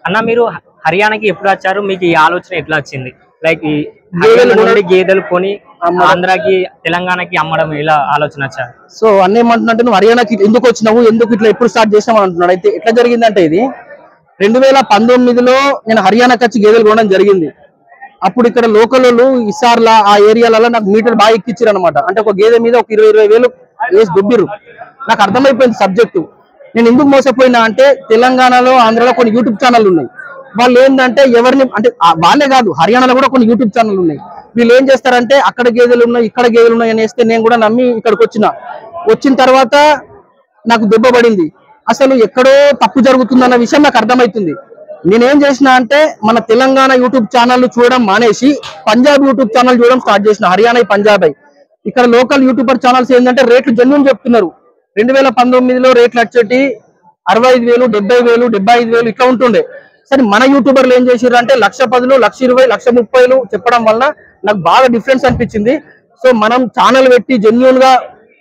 అన్న మీరు హర్యానాకి ఎప్పుడు వచ్చారు? మీకు ఈ ఆలోచన ఎట్లా వచ్చింది? లైక్ ఈ గేదెలు కొని ఆంధ్రాకి తెలంగాణకి అమ్మడం ఇలా ఆలోచన వచ్చారు? సో అన్న ఏమంటున్నట్టు నువ్వు హర్యానాకి ఎందుకు వచ్చినావు, ఎందుకు ఇట్లా ఎప్పుడు స్టార్ట్ చేసినావు అంటున్నాడు. అయితే ఎట్లా జరిగిందంటే ఇది 2019లో నేను హర్యానాకి వచ్చి గేదెలు కొనడం జరిగింది. అప్పుడు ఇక్కడ లోకల్ ఇసార్లా ఆ ఏరియాలలో నాకు మీటర్ బాగా ఎక్కిచ్చారు అనమాట. అంటే ఒక గేదె మీద ఒక 20 వేలు వేసి దుబ్బిరు. నాకు అర్థమైపోయింది సబ్జెక్టు. నేను ఎందుకు మోసపోయినా అంటే తెలంగాణలో ఆంధ్రాలో కొన్ని యూట్యూబ్ ఛానల్ ఉన్నాయి. వాళ్ళు ఏంటంటే ఎవరిని అంటే వాళ్ళే కాదు, హర్యానాలో కూడా కొన్ని యూట్యూబ్ ఛానల్ ఉన్నాయి. వీళ్ళు ఏం చేస్తారంటే అక్కడ గేదెలు ఉన్నాయి ఇక్కడ గేదెలు ఉన్నాయి అని వేస్తే నేను కూడా నమ్మి ఇక్కడికి వచ్చిన తర్వాత నాకు దెబ్బ పడింది. అసలు ఎక్కడో తప్పు జరుగుతుందన్న విషయం నాకు అర్థమవుతుంది. నేనేం చేసిన అంటే మన తెలంగాణ యూట్యూబ్ ఛానల్ చూడడం మానేసి పంజాబ్ యూట్యూబ్ ఛానల్ చూడడం స్టార్ట్ చేసిన. హర్యానా పంజాబ్ ఇక్కడ లోకల్ యూట్యూబర్ ఛానల్స్ ఏంటంటే రేట్లు జెన్యూన్ చెప్తున్నారు. 2019లో రేట్లు వచ్చేటి 65,000, 70,000, 75,000 ఇట్లా ఉంటుండే. సరే మన యూట్యూబర్లు ఏం చేసారు అంటే 1,10,000, 1,20,000, 1,30,000 చెప్పడం వల్ల నాకు బాగా డిఫరెన్స్ అనిపించింది. సో మనం ఛానల్ పెట్టి జెన్యూన్ గా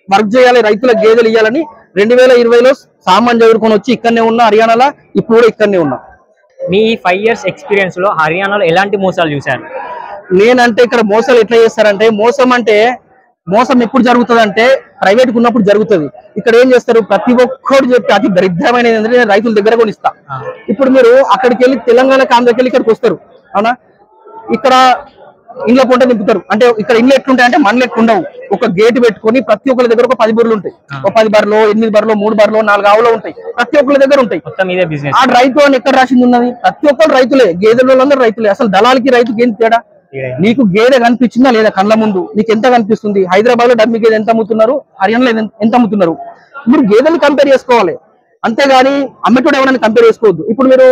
వర్క్ చేయాలి, రైతులకు గేదెలు ఇవ్వాలని 2020లో సామాన్ చదువుకొని వచ్చి ఇక్కడనే ఉన్నా హర్యానాలో. ఇప్పుడు కూడా ఇక్కడనే ఉన్నా. మీ 5 years ఎక్స్పీరియన్స్ లో హర్యానాలో ఎలాంటి మోసాలు చూశారు? నేనంటే ఇక్కడ మోసాలు ఎట్లా చేస్తారంటే మోసం ఎప్పుడు జరుగుతుంది అంటే ప్రైవేట్కి ఉన్నప్పుడు జరుగుతుంది. ఇక్కడ ఏం చేస్తారు, ప్రతి ఒక్కరు చెప్పి అతి దరిద్రమైనది ఏంటంటే నేను రైతుల దగ్గర కొనిస్తా. ఇప్పుడు మీరు అక్కడికి వెళ్ళి తెలంగాణకి ఆంధ్రకి వెళ్ళి ఇక్కడికి వస్తారు అవునా, ఇక్కడ ఇండ్ల పొంట నింపుతారు. అంటే ఇక్కడ ఇండ్లు ఎట్లుంటాయి అంటే మన లెక్క ఉండవు. ఒక గేట్ పెట్టుకొని ప్రతి ఒక్కరి దగ్గర ఒక 10 బర్రెలు ఉంటాయి. ఒక 10 బర్రెలు, 8 బర్రెలు, 3 బర్రెలు, 4 ఆవులు ఉంటాయి. ప్రతి ఒక్కరి దగ్గర ఉంటాయి. ఆ రైతు అని ఎక్కడ రాసింది ఉన్నది? ప్రతి ఒక్కరు రైతులే, గేదెల అందరూ రైతులే. అసలు దళాలకి రైతుకి ఏం తేడా? నీకు గేదె కనిపించిందా లేదా కళ్ళ ముందు? నీకు ఎంత కనిపిస్తుంది? హైదరాబాద్ లో డమ్మి గేదె ఎంత అమ్ముతున్నారు, హర్యానాలో ఎంత అమ్ముతున్నారు? మీరు గేదెలు కంపేర్ చేసుకోవాలి, అంతేగాని అమ్మటోడు ఎవరైనా కంపేర్ చేసుకోవద్దు. ఇప్పుడు మీరు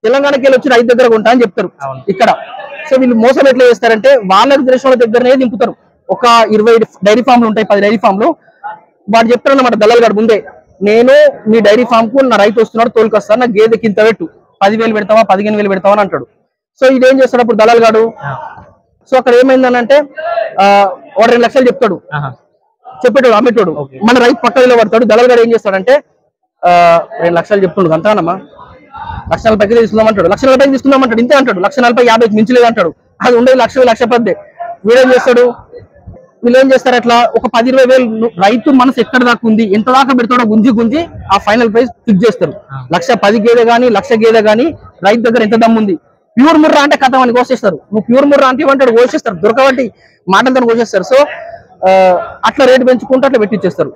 తెలంగాణకి వెళ్ళి వచ్చి రైతు దగ్గర కొంటా అని చెప్తారు ఇక్కడ. సో వీళ్ళు మోసం ఎట్లా చేస్తారంటే వాళ్ళకి తెలిసిన వాళ్ళ దగ్గరనే దింపుతారు. ఒక 20 డైరీ ఫామ్లు ఉంటాయి, 10 డైరీ ఫామ్లు. వాడు చెప్తారు అన్నమాట దళాలు గారు ముందే, నేను మీ డైరీ ఫామ్ కు నా రైతు వస్తున్నాడు తోలుకొస్తాను, నా గేదెకి ఇంత పెట్టు, 10,000 పెడతావా 15,000 పెడతావా అని అంటాడు. సో ఇదేం చేస్తాడు అప్పుడు దళాలు గాడు? సో అక్కడ ఏమైందనంటే వాడు 2 లక్షలు చెప్తాడు, చెప్పేటోడు అమ్మేటోడు. మన రైతు పక్కలో పడతాడు. దళాలు గారు ఏం చేస్తాడంటే 2 లక్షలు చెప్తుండు అంతానమ్మా, 1,40,000 తీసుకుందామంటాడు, 1,40,000 తీసుకుందామంటాడు, ఇంతే అంటాడు. 1,40,000, 50 మించలేదు అంటాడు. అది ఉండేది 1,10,000. వీడేం చేస్తాడు, వీళ్ళు ఏం చేస్తారు అట్లా ఒక 10-20,000 రైతు మనసు ఎక్కడ దాకా ఉంది, ఎంత దాకా పెడతాడో గుంజి ఆ ఫైనల్ ప్రైస్ ఫిక్స్ చేస్తారు. 1,10,000 గేదె గానీ 1,00,000 గేదె గానీ రైతు దగ్గర ఎంత దమ్ముంది. ప్యూర్ ముర్రా అంటే కథ అని కోసేస్తారు. నువ్వు ప్యూర్ ముర్రా అంటే ఇవ్వంటాడు, కోసేస్తారు. దొరకబట్టి మాటలతో కోసేస్తారు. సో అట్లా రేటు పెంచుకుంటూ అట్లా పెట్టిచ్చేస్తారు.